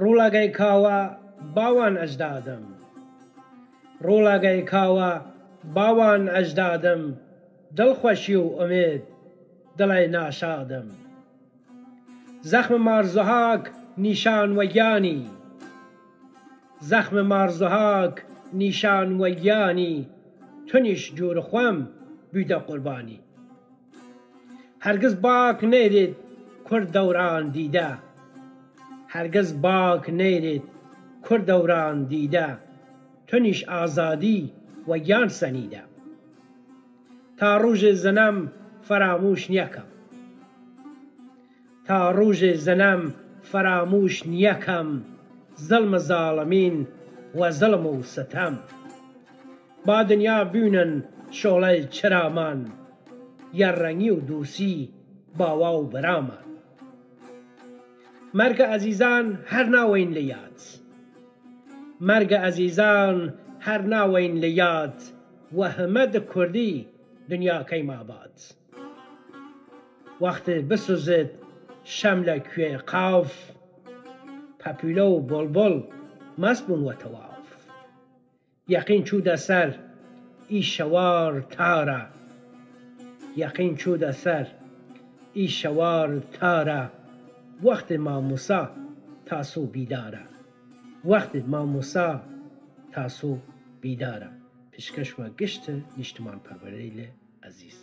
ڕوڵاگای کاوە باوان ئەجدادم، ڕوڵاگای کاوە باوان ئەجدادم، دڵخۆشی و ئومێد دڵێ ناشادم. زەخمە مارزوهاک نیشان وەگیانی، زەخمە مارزوهاک نیشان وەگیانی، تونیش جوور خۆم بیدە قوربانی. هەرگز باک نەیرێت کورد دەوران دیدە، هەرگز باک نەیرێت کورد دەوران دیدە، تونیش ئازادی وەگیان سەنیدە. تا ڕۆژێ زەنەم فراموش نیەکەم، تا ڕۆژێ زەنەم فراموش نیەکەم، زڵمە زاڵەمین و زڵم و ستەم. با دنیا بوونن شۆڵەی چرامان، یەڕەنگی و دووسی باوا و بەرامان. مەرگە ئەزیزان هەر ناوەین لە یاد، مەرگە ئەزیزان هەر ناوەین لە یاد، وەهمەد کوردی دنیاکەی مابات. وەختێ بسوزێت شەم لە کوێ قاف، پەپیلە و بۆڵبۆڵ مەست بوون وە تەواف. یەقین چوودە سەر ئیشەوار تارە، یەقین چوودە سەر ئیشەوار تارە، وەختێ مامۆسا تاسوو بیدارە، وەختێ مامۆسا تاسوو بیدارە. پێشکەش وە گشتە نیشتمان پەروەرەی لێ ئەزیز.